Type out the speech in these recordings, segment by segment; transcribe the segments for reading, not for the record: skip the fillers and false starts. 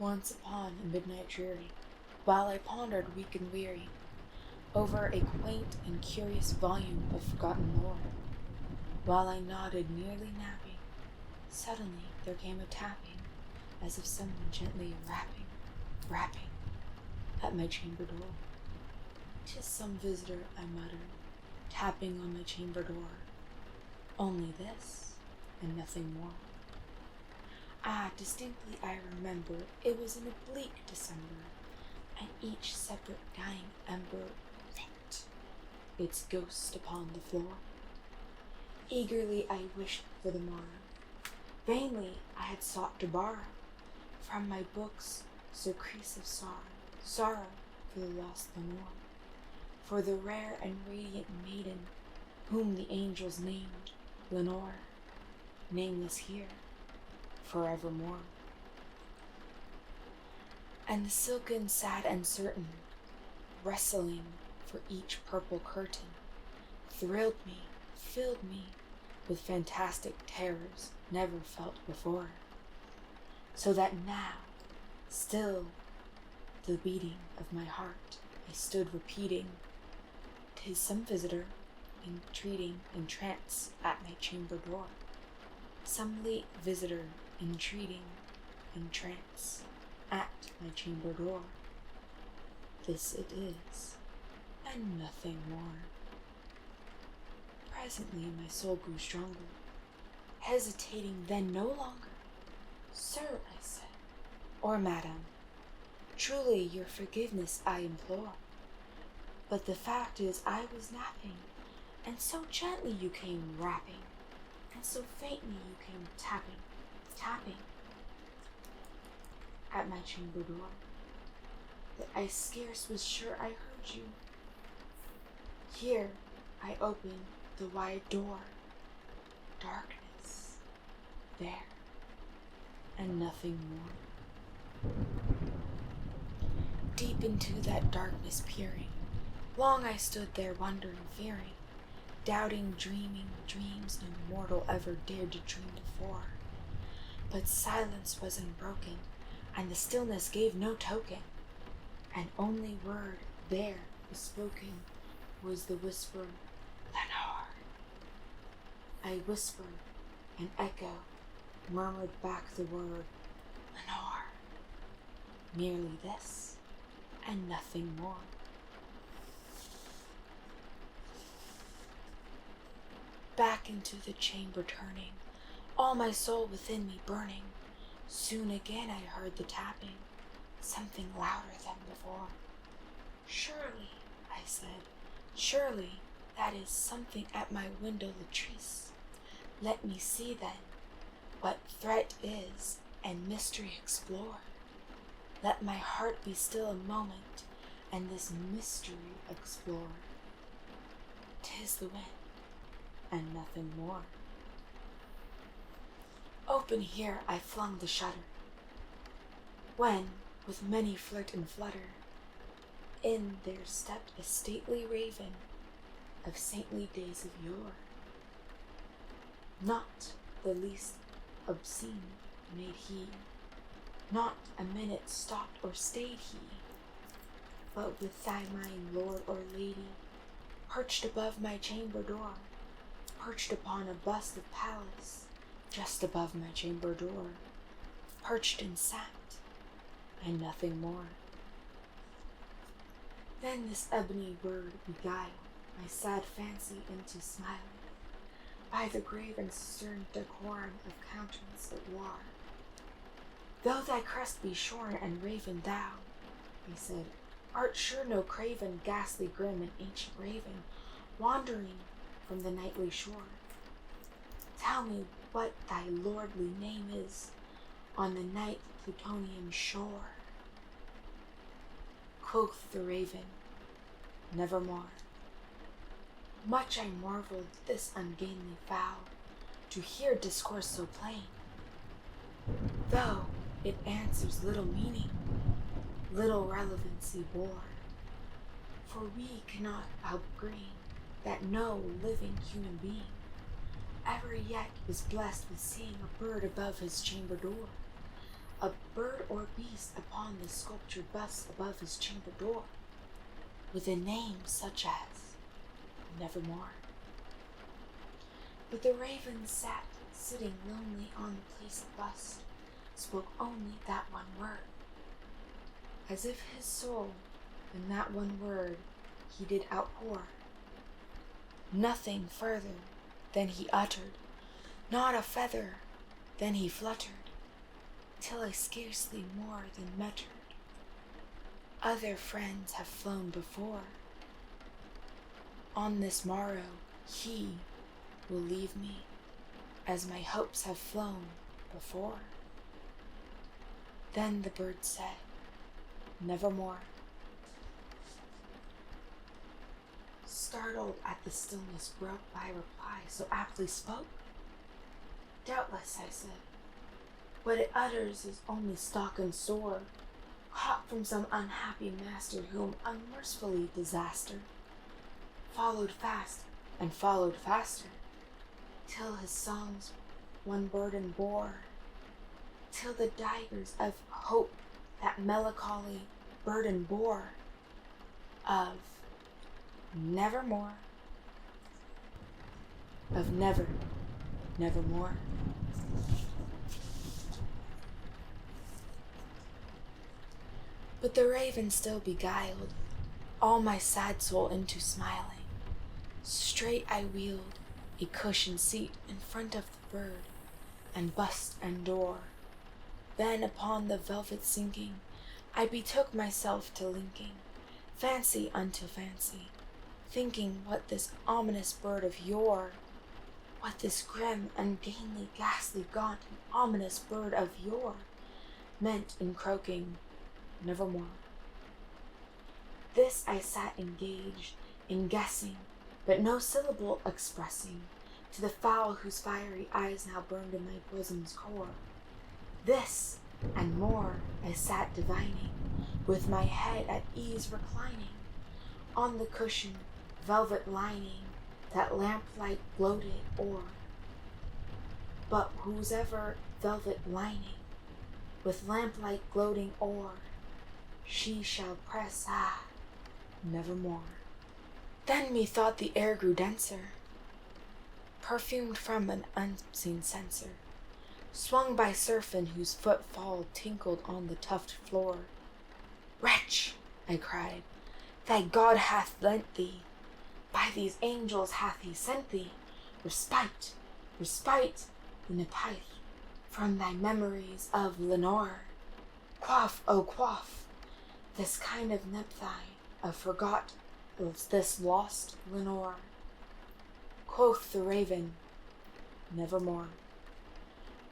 Once upon a midnight dreary, while I pondered weak and weary over a quaint and curious volume of forgotten lore, while I nodded nearly napping, suddenly there came a tapping, as if someone gently rapping at my chamber door. "'Tis some visitor," I muttered, tapping on my chamber door. Only this, and nothing more. Distinctly I remember it was in a bleak December, and each separate dying ember wrecked its ghost upon the floor. Eagerly I wished for the morrow. Vainly I had sought to borrow from my books surcease of sorrow for the lost Lenore, for the rare and radiant maiden whom the angels named Lenore, nameless here forevermore. And the silken, sad and certain, wrestling for each purple curtain, thrilled me, filled me with fantastic terrors never felt before, so that now, still the beating of my heart, I stood repeating, "'Tis some visitor, entreating in trance at my chamber door. Some late visitor, entreating in trance at my chamber door. This it is, and nothing more." Presently my soul grew stronger, hesitating then no longer. "Sir," I said, "or madam, truly your forgiveness I implore. But the fact is I was napping, and so gently you came rapping, and so faintly you came tapping at my chamber door, that I scarce was sure I heard you. Here I opened the wide door. Darkness there, and nothing more. Deep into that darkness peering, long I stood there wondering, fearing, doubting, dreaming dreams no mortal ever dared to dream before. But silence was unbroken, and the stillness gave no token, and only word there was spoken was the whisper, "Lenore." I whispered, and echo murmured back the word, "Lenore." Merely this, and nothing more. Back into the chamber turning, all my soul within me burning, soon again I heard the tapping, something louder than before. "Surely," I said, "surely that is something at my window, Latrice. Let me see then what threat is, and mystery explore. Let my heart be still a moment, and this mystery explore. 'Tis the wind, and nothing more." Open here I flung the shutter, when, with many flirt and flutter, in there stepped a stately raven of saintly days of yore. Not the least obscene made he, not a minute stopped or stayed he, but with thy mind, lord or lady, perched above my chamber door, perched upon a bust of Pallas, just above my chamber door, perched and sat, and nothing more. Then this ebony word beguiled my sad fancy into smiling, by the grave and stern decorum of countenance it wore. "Though thy crest be shorn and raven, thou," he said, "art sure no craven, ghastly, grim, and ancient raven, wandering from the nightly shore. Tell me what thy lordly name is on the night Plutonian shore." Quoth the raven, "Nevermore." Much I marveled this ungainly fowl to hear discourse so plain, though it answers little meaning, little relevancy bore. For we cannot agree that no living human being ever yet was blessed with seeing a bird above his chamber door, a bird or beast upon the sculptured bust above his chamber door, with a name such as Nevermore. But the raven sat, sitting lonely on the place of bust, spoke only that one word, as if his soul in that one word he did outpour. Nothing further than he uttered, not a feather than he fluttered, till I scarcely more than muttered, other friends have flown before. On this morrow he will leave me, as my hopes have flown before. Then the bird said, Nevermore. Startled at the stillness broke by a reply so aptly spoke. Doubtless, I said, what it utters is only stock and store, caught from some unhappy master whom unmercifully disaster followed fast and followed faster, till his songs one burden bore, till the daggers of hope that melancholy burden bore, of nevermore, of never, nevermore. But the raven still beguiled all my sad soul into smiling. Straight I wheeled a cushioned seat in front of the bird, and bust and door. Then upon the velvet sinking, I betook myself to linking fancy unto fancy, thinking what this ominous bird of yore, what this grim, ungainly, ghastly, gaunt, and ominous bird of yore meant in croaking nevermore. This I sat engaged in guessing, but no syllable expressing to the fowl whose fiery eyes now burned in my bosom's core. This and more I sat divining, with my head at ease reclining on the cushioned velvet lining that lamplight gloated o'er. But whosever velvet lining with lamplight gloating o'er, she shall press nevermore. Then methought the air grew denser, perfumed from an unseen censer, swung by serpent whose footfall tinkled on the tufted floor. Wretch, I cried, thy God hath lent thee, by these angels hath he sent thee, respite, respite, the nepithe, from thy memories of Lenore. Quaff, oh quaff, this kind of nephi, of forgot of this lost Lenore. Quoth the raven, nevermore.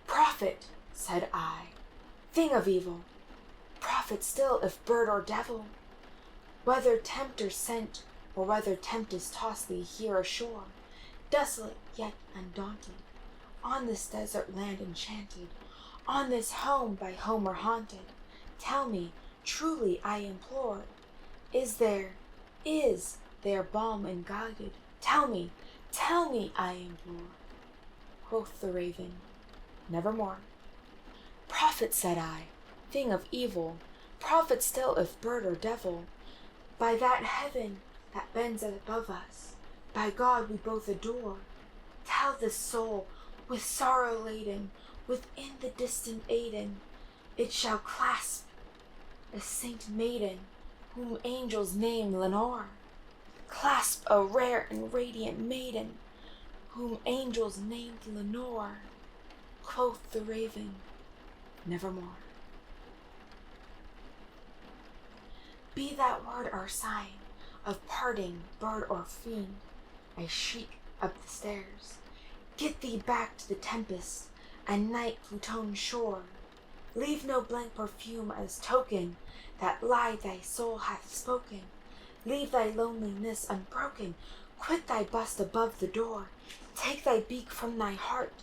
Prophet, said I, thing of evil, prophet still if bird or devil, whether tempter sent or whether tempest tossed thee here ashore, desolate yet undaunted, on this desert land enchanted, on this home by Homer haunted, tell me, truly I implore, is there balm and guided? Tell me, I implore. Quoth the raven, nevermore. Prophet, said I, thing of evil, prophet still if bird or devil, by that heaven that bends above us, by God we both adore, tell this soul with sorrow laden, within the distant Aden, it shall clasp a saint maiden, whom angels name Lenore. Clasp a rare and radiant maiden, whom angels named Lenore. Quoth the raven, nevermore. Be that word our sign of parting, bird or fiend, I shriek up the stairs. Get thee back to the tempest and night Pluton's shore. Leave no blank perfume as token that lie thy soul hath spoken. Leave thy loneliness unbroken. Quit thy bust above the door. Take thy beak from thy heart,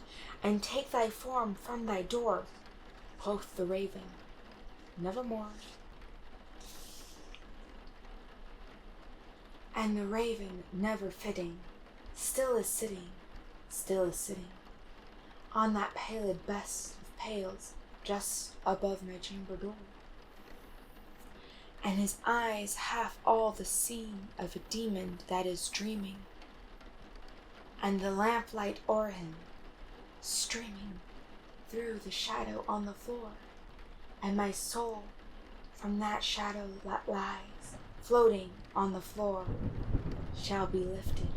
and take thy form from thy door. Quoth the raven, nevermore. And the raven, never fitting, still is sitting, on that pallid best of pales, just above my chamber door, and his eyes have all the scene of a demon that is dreaming, and the lamplight o'er him streaming through the shadow on the floor, and my soul from that shadow that lies floating on the floor shall be lifted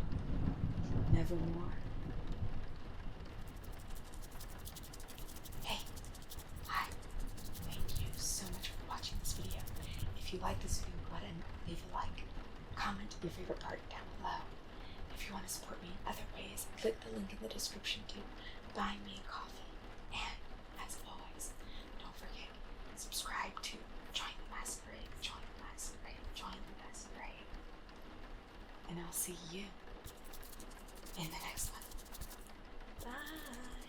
nevermore. Hey, hi, thank you so much for watching this video. If you like this video, go ahead and leave a like, comment your favorite part down below. If you want to support me in other ways, click the link in the description to buy me a coffee. And as always, don't forget, subscribe to Join the Masquerade, Join the Masquerade, Join the Masquerade. And I'll see you in the next one. Bye.